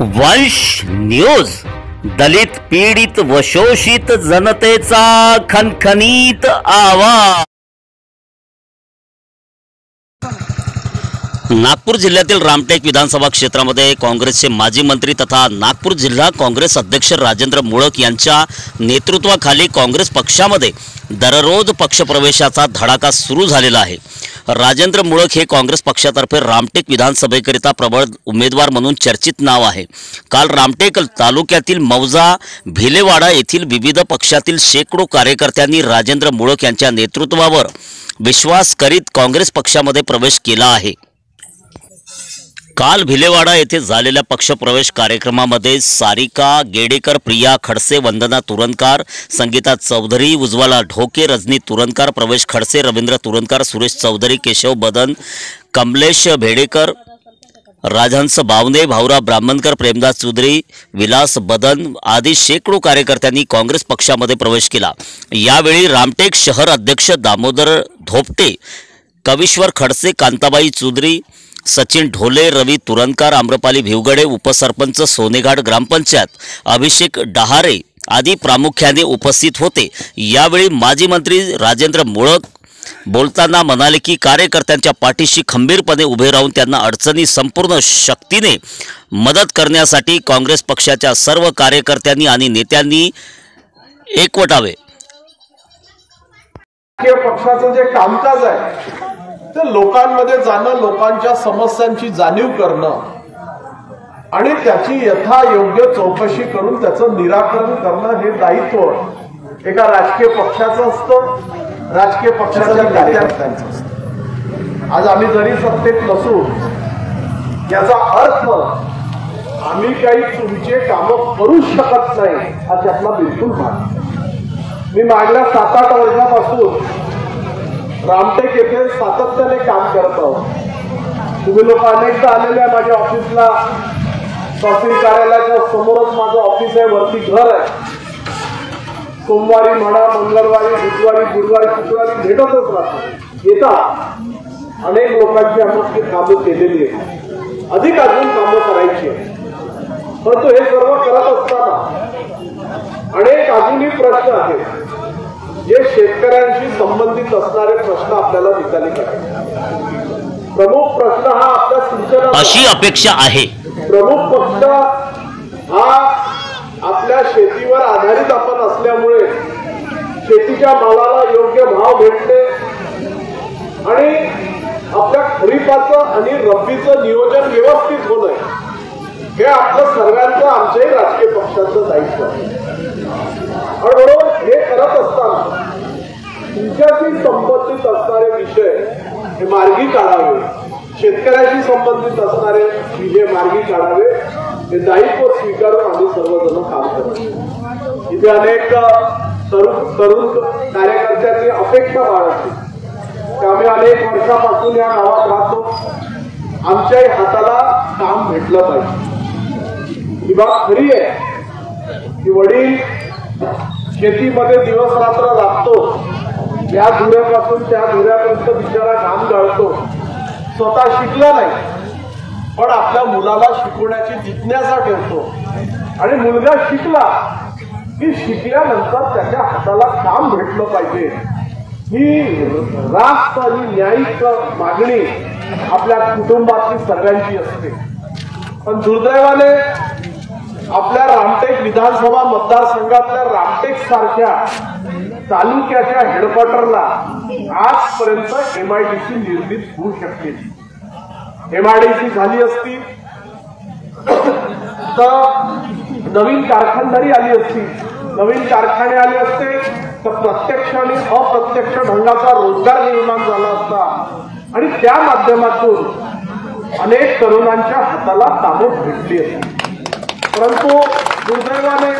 वंश न्यूज, दलित पीडित व शोषित जनतेचा खणखणीत आवाज। नागपूर जिल्ह्यातील रामटेक विधानसभा क्षेत्रामध्ये काँग्रेसचे माजी मंत्री तथा नागपूर जिल्हा काँग्रेस अध्यक्ष राजेंद्र मुळक यांच्या नेतृत्वाखाली काँग्रेस पक्षामध्ये दररोज पक्षप्रवेशाचा धडाका सुरू झालेला आहे। राजेंद्र मुळक हे काँग्रेस पक्षातर्फे रामटेक विधानसभेकरिता प्रबळ उमेदवार म्हणून चर्चित नाव आहे। काल रामटेक तालुक्यातील मौजा भिलेवाडा येथील विविध पक्षातील शेकडो कार्यकर्त्यांनी राजेंद्र मुळक यांच्या नेतृत्वावर विश्वास करीत काँग्रेस पक्षामध्ये प्रवेश केला आहे। काल भिलेवाडा येथे झालेल्या पक्षप्रवेश कार्यक्रमामध्ये सारिका गेडेकर, प्रिया खडसे, वंदना तुरंकार, संगीता चौधरी, उज्ज्वला ढोके, रजनी तुरंकार, प्रवेश खडसे, रवींद्र तुरंकार, सुरेश चौधरी, केशव बदन, कमलेश भेडेकर, राजहंस बावने, भाऊराव ब्राह्मणकर, प्रेमदास चौधरी, विलास बदन आदी शेकडो कार्यकर्त्यांनी काँग्रेस पक्षामध्ये प्रवेश केला। यावेळी रामटेक शहर अध्यक्ष दामोदर धोपटे, कविश्वर खडसे, कांताबाई चौधरी, सचिन ढोले, रवी तुरंकार, आम्रपाली भिवगडे, उपसरपंच सोनेघाट ग्रामपंचायत अभिषेक डहारे आदी प्रामुख्याने उपस्थित होते। यावेळी माजी मंत्री राजेंद्र मुळक बोलताना म्हणाले की कार्यकर्त्यांच्या पाठीशी खंबीरपणे उभे राहून त्यांना अडचणी संपूर्ण शक्तीने मदत करण्यासाठी काँग्रेस पक्षाच्या सर्व कार्यकर्त्यांनी आणि नेत्यांनी एकवटावे। पक्षाचं जे कामकाज आहे ते लोकांमध्ये जाणं, लोकांच्या समस्यांची जाणीव करणं आणि त्याची यथायोग्य चौकशी करून त्याचं निराकरण करणं हे दायित्व एका राजकीय पक्षाचं असतं, राजकीय पक्षाच्या कार्यकर्त्यांचं असतं। आज आम्ही जरी सत्तेत नसू याचा अर्थ आम्ही काही तुमचे कामं करू शकत नाही हा त्यातला बिलकुल भाग। मी मागल्या 7-8 वर्षापासून रामटेक येथे सातत्याने काम करत आहोत। तुम्ही लोक अनेकदा आलेल्या माझ्या ऑफिसला, तहसील कार्यालयाच्या समोरच माझं ऑफिस आहे, वरती घर आहे। सोमवारी म्हणा, मंगळवारी, बुधवारी, गुरुवारी, शुक्रवारी भेटतच राहतो, येतात। अनेक लोकांची आम्ही कामं केलेली आहेत, अधिक अजून कामं करायची आहेत। परंतु हे सर्व करत असताना अनेक अजूनही प्रश्न आहेत जे शेतकऱ्यांशी संबंधित असणारे प्रश्न आपल्याला निकाली काढायचे। प्रमुख प्रश्न हा आपल्या सिंचनाचा अशी अपेक्षा आहे। प्रमुख पक्ष हा आपल्या शेतीवर आधारित आपण असल्यामुळे शेतीच्या मालाला योग्य भाव भेटणे आणि आपल्या खरीपाचं आणि रब्बीचं नियोजन व्यवस्थित होणं हे आपलं सर्वांचं, आमच्याही राजकीय पक्षाचं दायित्व आहे। आणि म्हणून हे करत असताना तुमच्याशी संबंधित असणारे विषय हे मार्गी काढावे, शेतकऱ्याशी संबंधित असणारे विषय मार्गी काढावे, हे दायित्व स्वीकारून आम्ही सर्वजण काम करतो। इथे अनेक तरुण कार्यकर्त्यांची अपेक्षा बाळगली की आम्ही अनेक वर्षापासून या गावात राहतो, आमच्याही हाताला काम भेटलं पाहिजे। ही बाब खरी आहे की वडील शेतीमध्ये दिवस रात्र लागतो, या धुऱ्यापासून त्या धुऱ्यापर्यंत बिचारा घाम गाळतो, स्वतः शिकला नाही पण आपल्या मुलाला शिकवण्याची जिज्ञासा ठेवतो। आणि मुलगा शिकला की शिकल्यानंतर त्याच्या हाताला काम भेटलं पाहिजे ही रास्त आणि न्यायिक मागणी आपल्या कुटुंबातली सगळ्यांची असते। पण दुर्दैवाने आपल्या रामटेक विधानसभा मतदारसंघातल्या रामटेक सारख्या तालुक्याच्या हेडक्वार्टरला आजपर्यंत MIDC निर्मित होऊ शकते। MIDC झाली असती तर नवीन कारखानदारी आली असती, नवीन कारखाने आले असते तर प्रत्यक्ष आणि अप्रत्यक्ष ढंगाचा रोजगार निर्माण झाला असता आणि त्या माध्यमातून अनेक तरुणांच्या हाताला कामं भेटली असती। परंतु दुर्दैवाने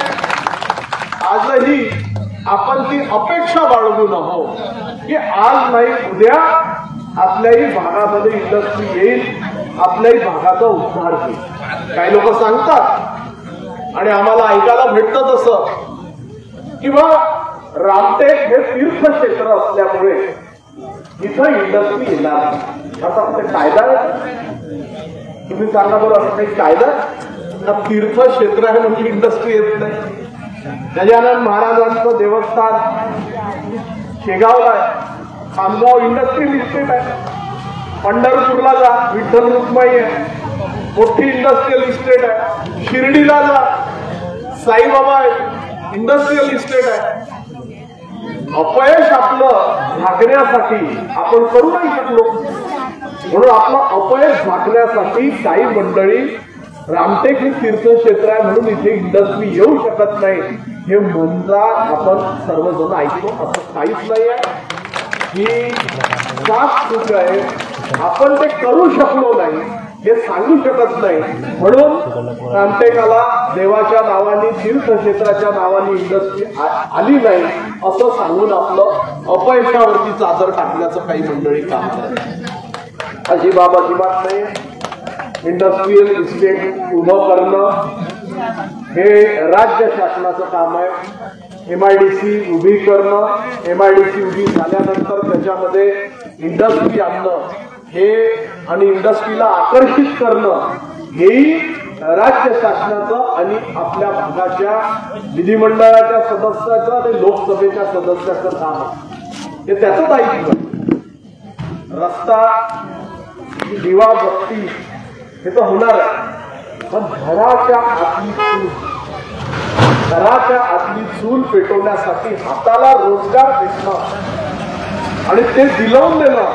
आजही आपण ती अपेक्षा बाळगून आहोत की आज नाही उद्या आपल्याही भागामध्ये इंडस्ट्री येईल, आपल्याही भागाचा उद्धार होईल। काही लोक सांगतात आणि आम्हाला ऐकायला भेटतं तसं किंवा रामटेक हे तीर्थक्षेत्र असल्यामुळे इथं इंडस्ट्री येणार। आता कायदा तुम्ही सांगा बरं, असं काही कायदा तीर्थक्षेत्र आहे म्हणजे इंडस्ट्री येत नाही. गजानन महाराजांचं देवस्थान शेगावला आहे, खामगाव इंडस्ट्रियल इस्टेट आहे. पंढरपूरला जा, विठ्ठल रुक्माई आहे, मोठी इंडस्ट्रियल इस्टेट आहे. शिर्डीला जा, साईबाबा आहे, इंडस्ट्रियल इस्टेट आहे. अपयश आपलं झाकण्यासाठी आपण करू नाही शकलो, म्हणून आपलं अपयश झाकण्यासाठी काही मंडळी रामटेक हे तीर्थक्षेत्र आहे म्हणून इथे इंडस्ट्री येऊ शकत नाही हे म्हणता आपण सर्वजण ऐकतो. असं काहीच नाही आहे, ही साफ चूक आहे. आपण ते करू शकलो नाही हे सांगू शकत नाही, म्हणून रामटेकाला देवाच्या नावाने तीर्थक्षेत्राच्या नावाने इंडस्ट्री आली नाही असं सांगून आपलं अपयशावरती चादर टाकण्याचं काही मंडळी काम करतात. अशी बाब अजिबात नाही. इंडस्ट्रियल इस्टेट उभं करणं हे राज्य शासनाचं काम आहे. MIDC उभी करणं, MIDC उभी झाल्यानंतर त्याच्यामध्ये इंडस्ट्री आणणं हे आणि इंडस्ट्रीला आकर्षित करणं हेही राज्य शासनाचं आणि आपल्या भागाच्या विधिमंडळाच्या सदस्याचं आणि लोकसभेच्या सदस्याचं काम आहे. हे त्याचं दायित्व. रस्ता, दिवा बत्ती हे तर होणार आहे, पण घराच्या आतली चूल पेटवण्यासाठी हाताला रोजगार देणं आणि ते दिलवून देणं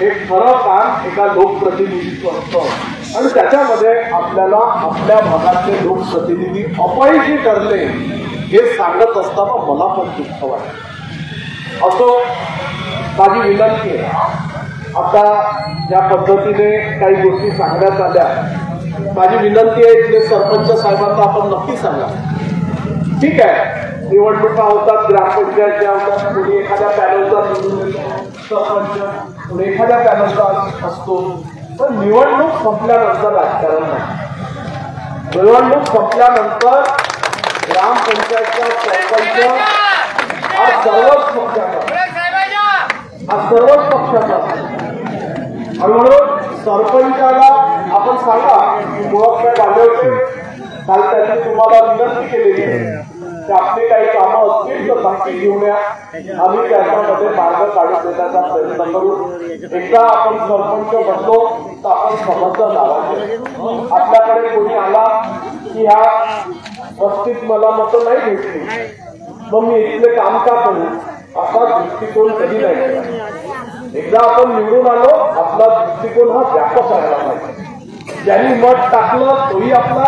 हे खरं काम एका लोकप्रतिनिधीचं असतं. आणि त्याच्यामध्ये आपल्याला आपल्या भागातले लोकप्रतिनिधी अपयशी ठरले हे सांगत असताना मला पण दुःख वाटतं. असो, माझी विनंती आहे, आता ज्या पद्धतीने काही गोष्टी सांगण्यात आल्या, माझी विनंती आहे इथले सरपंच साहेबांना आपण नक्की सांगा. ठीक आहे, निवडणुका होतात, ग्रामपंचायतच्या होतात, कोणी एखाद्या पॅनलचा निवडून येतो सरपंच, कोणी एखाद्या पॅनलचा असतो, पण निवडणूक संपल्यानंतर राजकारण नाही. निवडणूक संपल्यानंतर ग्रामपंचायतचा सरपंच हा सर्वच पक्षाचा आणि म्हणून सरपंचाला आपण सांगा की मुळात काय आले होते, काल त्याची तुम्हाला विनंती केलेली आहे की आपली काही कामं असतील तर बाकी घेऊन या, आम्ही त्याच्यामध्ये मार्ग काढून देण्याचा प्रयत्न करू. एकदा आपण सरपंच बनलो तर आपण समजलं लावायचे. आपल्याकडे कोणी आला की ह्या वस्तीत मला मतं नाही भेटली, मग मी इथले काम का करू असा दृष्टिकोन कधी नाही. एकदा आपण निवडून आलो, आपला दृष्टिकोन हा व्यापक राहिला पाहिजे. ज्यांनी मत टाकलं तोही आपला,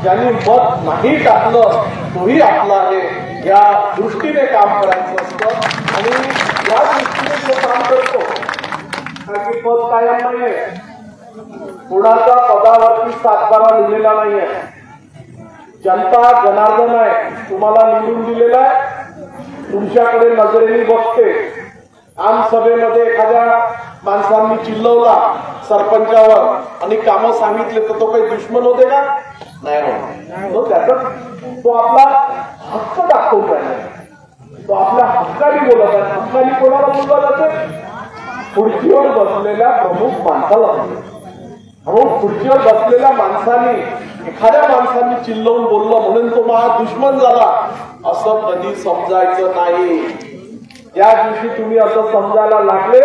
ज्यांनी मत नाही टाकलं तोही आपला आहे, या दृष्टीने काम करायचं असतं. आणि या दृष्टीने जो काम करतो, कारण की पद कायम नाहीये, कुणाच्या पदावरती सातबारा लिहिलेला नाहीये. जनता जनार्दन आहे, तुम्हाला निवडून दिलेला आहे, तुमच्याकडे नजरेने बघते. आमसभेमध्ये एखाद्या माणसांनी चिल्लवला सरपंचावर आणि कामं सांगितले तर तो काही दुश्मन होते का? नाही. तो आपला हक्क दाखवत आहे, तो आपल्या हक्काने बोलत आहे. हक्काने कोणाला बोलला जाते? खुर्चीवर बसलेल्या प्रमुख माणसाला. म्हणून खुर्चीवर बसलेल्या माणसाने एखाद्या माणसाने चिल्लवून बोललं म्हणून तो माझा दुश्मन झाला असं कधी समजायचं नाही. ज्या दिवशी तुम्ही असं समजायला लागले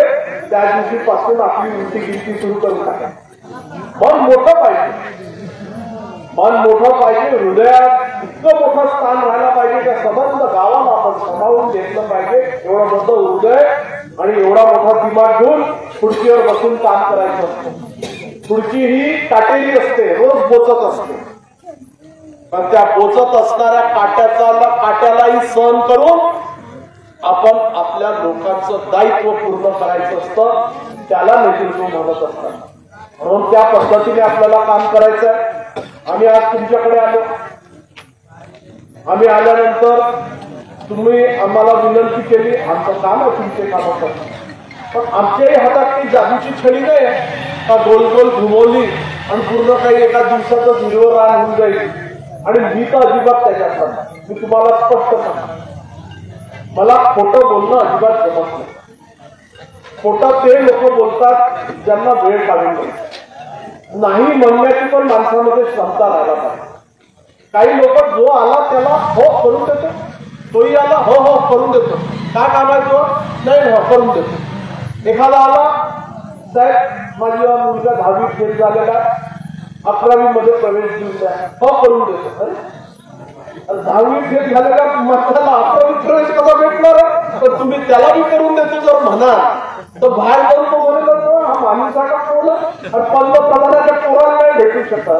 त्या दिवशीपासून आपली उलटी गिनती सुरू करून टाका. मन मोठं पाहिजे, मन मोठं पाहिजे, हृदयात इतकं मोठं स्थान राहायला पाहिजे त्या संबंध गावाला आपण समावून घेतलं पाहिजे. एवढं मोठं हृदय आणि एवढा मोठा दिमाग घेऊन खुर्चीवर बसून काम करायचं असतं. खुर्ची ही काटेरी असते, रोज बोचत असते, पण त्या बोचत असणाऱ्या काट्यालाही सहन करून आपण आपल्या लोकांचं दायित्व पूर्ण करायचं असतं, त्याला नेतृत्व म्हणत असतात. म्हणून त्या पद्धतीने आपल्याला काम करायचं आहे. आम्ही आज तुमच्याकडे आलो, आम्ही आल्यानंतर तुम्ही आम्हाला विनंती केली, आमचं काम आहे तुमचे काम होतं, पण आमच्याही हातात काही जादूची छडी नाही आहे का गोल गोल घुमवली आणि पूर्ण काही एका दिवसाचं हिरवं रान होऊन जाईल. आणि मी तर अजिबात त्याच्यात नाही. मी तुम्हाला स्पष्ट सांगतो, मला खोटं बोलणं अजिबात जमत नाही. खोटं ते लोक बोलतात ज्यांना वेळ काढून. नाही म्हणण्याची पण माणसामध्ये क्षमता राहायला पाहिजे. काही लोक जो आला त्याला हो करून देतो, तोही आला हो हो करून देतो. काय काम आहे तो? नाही हो करून देतो. एखादा आला, साहेब माझा मुलगा 10वी फेल झालेला, 11वी मध्ये प्रवेश देऊन द्या, हो करून देतो. अरे 10वी फेल झालेला त्याला 11वी प्रवेश कसा भेटणार? तर तुम्ही त्याला बी करून देतो जर म्हणा तर बाहेर करून तो बोलला हा माणसाचा कोण आणि पंतप्रधानाच्या पोराला नाही भेटू शकत.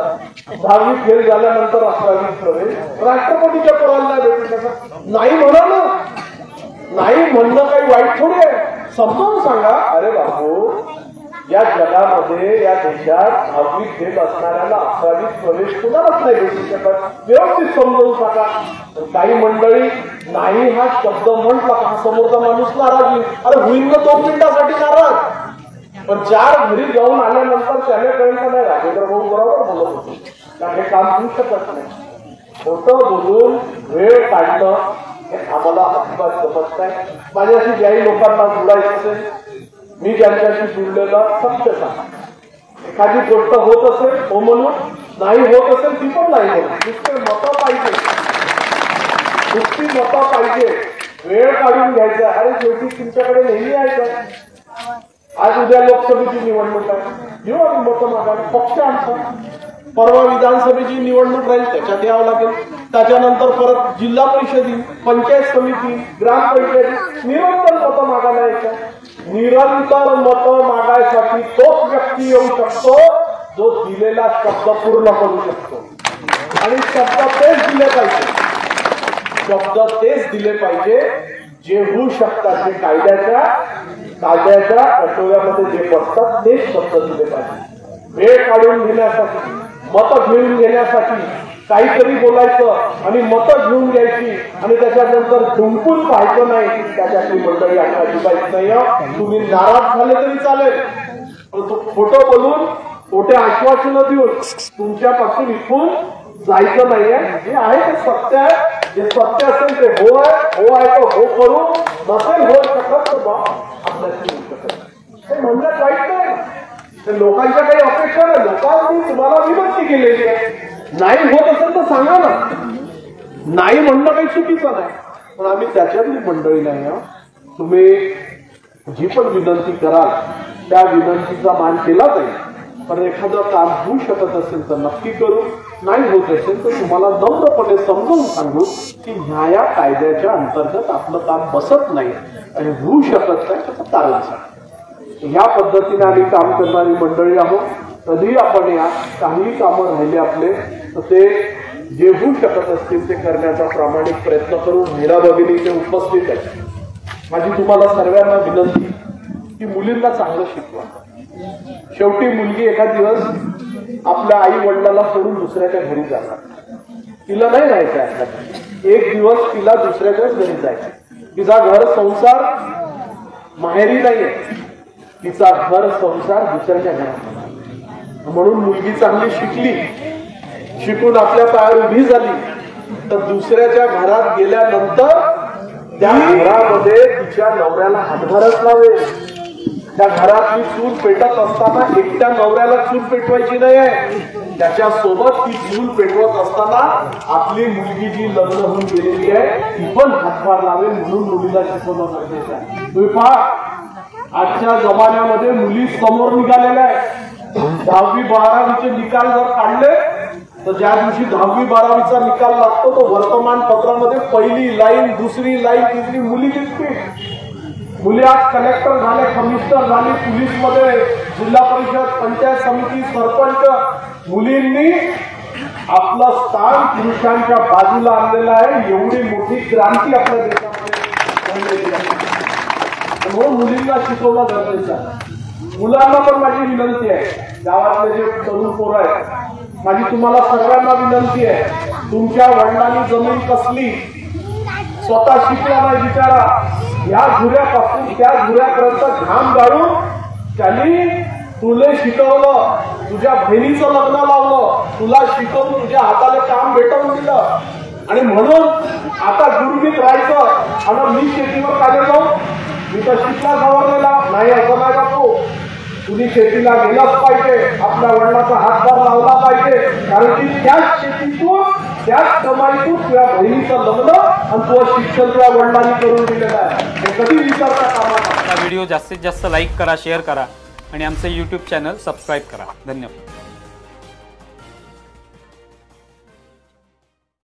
10वी फेल झाल्यानंतर 11वी प्रवेश राष्ट्रपतीच्या पोराला नाही भेटू शकत. नाही म्हणा ना, नाही म्हणणं काही वाईट थोडी आहे. समजावून सांगा, अरे बापू या जगामध्ये या देशात 10वी फेल असणाऱ्याला 11वी प्रवेश कुणालाच नाही भेटू शकत. व्यवस्थित समजावून सांगा. काही मंडळी नाही हा शब्द म्हटला का समोरचा माणूस नाराज होईल. अरे होईल ना 2 मिनिटासाठी नाराज, पण 4 घरी जाऊन आल्यानंतर त्याने कळलं नाही राजेंद्र भाऊ बरोबर बोलत होते, कारण हे काम होऊ शकत नाही. खोटं बोलून वेळ काढणं हे आम्हाला अजिबात जमत नाही. माझ्याशी ज्याही लोकांना जुळायचं असेल, मी ज्यांच्याशी जुळलेला सत्य सांगा. एखादी गोष्ट होत असेल हो म्हणून, नाही होत असेल ती पण नाही म्हणून. नुसते मतं पाहिजे, नुसती मतं पाहिजे, वेळ काढून घ्यायचा. अरे शेवटी तुमच्याकडे नेहमी यायचं. आज उद्या लोकसभेची निवडणूक आहे, घेऊ आम्ही मतं मागायला, पक्ष आमचा. परवा विधानसभेची निवडणूक राहील, त्याच्यात यावं लागेल. त्याच्यानंतर परत जिल्हा परिषदी, पंचायत समिती, ग्रामपंचायत, निरंतर मतं मागायला यायचं. निरंतर मतं मागायसाठी तोच व्यक्ती येऊ शकतो जो दिलेला शब्द पूर्ण करू शकतो. आणि शब्द तेच दिले पाहिजे, शब्द तेच दिले पाहिजे जे होऊ शकतात, जे कायद्याच्या आठवड्यामध्ये जे बसतात तेच शब्द दिले पाहिजे. वेळ काढून घेण्यासाठी, मतं घेऊन घेण्यासाठी काहीतरी बोलायचं आणि मतं घेऊन घ्यायची आणि त्याच्यानंतर झुंकून पाहायचं नाही, त्याच्यातली मंडळी अजिबात नाही. तुम्ही नाराज झाले तरी चालेल, पण तो खोटं बोलून खोटे आश्वासनं देऊन तुमच्यापासून इथून जायचं नाहीये. जे आहे ते सत्य आहे, जे सत्य असेल ते हो आहे तो हो करू, नसेल होऊ शकत तर बा आपल्याशी होऊ शकत. हे म्हणण्यात वाईट नाही, तर लोकांच्या काही अपेक्षा नाही. लोकांनी तुम्हाला विनंती केलेली आहे, नाही होत असेल तर सांगा ना. नाही म्हणणं काही चुकीचं नाही, पण आम्ही त्याच्यातली मंडळी नाही. तुम्ही जी पण विनंती कराल त्या विनंतीचा मान केला जाईल, पण एखादं काम होऊ शकत असेल तर नक्की करू, नाही होत असेल तर तुम्हाला नम्रपणे समजावून सांगू की ह्या कायद्याच्या अंतर्गत आपलं काम बसत नाही आणि होऊ शकत नाही, त्याचं कारण सांग. ह्या पद्धतीने आम्ही काम करणारी मंडळी आहोत. कधीही आपण या काही कामं राहिले आपले तर ते जे होऊ शकत असतील ते करण्याचा प्रामाणिक प्रयत्न करून मीरा भगिनी इथे उपस्थित आहे. माझी तुम्हाला सर्वांना विनंती की मुलींना चांगलं शिकवा. शेवटी मुलगी एका दिवस आपल्या आई वडिलांना सोडून दुसऱ्याच्या घरी जाणार, तिला नाही राहायचं आहे. एक दिवस तिला दुसऱ्याच्याच घरी जायचं. तिचा घर संसार माहेरी नाहीये, तिचा घर संसार दुसऱ्याच्या घरात. म्हणून मुलगी चांगली शिकली, शिकून आपल्या पायावर उभी झाली तर दुसऱ्याच्या घरात गेल्यानंतर त्या घरामध्ये तिच्या नवऱ्याला हातभारच लावेल. त्या घरातली चूल पेटत असताना एकट्या नवऱ्याला चूल पेटवायची नाही आहे, त्याच्यासोबत ती चूल पेटवत असताना आपली मुलगी जी लग्न होऊन गेलेली आहे ती पण हातभार लावेल. म्हणून मुलीला शिकवणं गरजेचं आहे. तुम्ही पहा आजच्या जमान्यामध्ये मुली समोर निघालेल्या आहेत. 10वी 12वीचे निकाल जर काढले तर ज्या दिवशी 10वी 12वीचा निकाल लागतो तो वर्तमानपत्रामध्ये पहिली लाईन, दुसरी लाईन, तिसरी मुली दिसतील. मुली आज कलेक्टर झाले, कमिशनर झाले, पोलीसमध्ये, जिल्हा परिषद, पंचायत समिती, सरपंच. मुलींनी आपलं स्थान पुरुषांच्या बाजूला आणलेलं आहे. एवढी मोठी क्रांती आपल्या देशामध्ये म्हणून मुलींना शिकवणं गरजेचं आहे. मुलांना पण माझी विनंती आहे, गावातले जे तरुण पोरं आहेत, माझी तुम्हाला सर्वांना विनंती आहे, तुमच्या वडिलांनी जमीन कसली, स्वतः शिकला नाही बिचारा, या झुऱ्यापासून त्या झुऱ्यापर्यंत घाम गाळून त्यांनी तुला शिकवलं, तुझ्या बहिणीचं लग्न लावलं, तुला शिकवून तुझ्या हाताला काम भेटवून दिलं. आणि म्हणून आता गुरगीत राहायचं आणि मी शेतीवर काय जाऊ, मी तर शिकला गव्हर्नरला नाही असं नाही बापू. तुम्ही शेतीला गेलाच पाहिजे, आपल्या वडिलाचा हात कारण की त्याच शेतीतून त्याच कमाईतून तुझ्या बहिणीचं लग्न आणि तुझं शिक्षण तुझ्या वडिलांनी करून दिलेलं आहे. हे कधी विचारता कामा नये. हा व्हिडिओ जास्तीत जास्त लाईक करा, शेअर करा आणि आमचं यूट्यूब चॅनल सबस्क्राईब करा. धन्यवाद.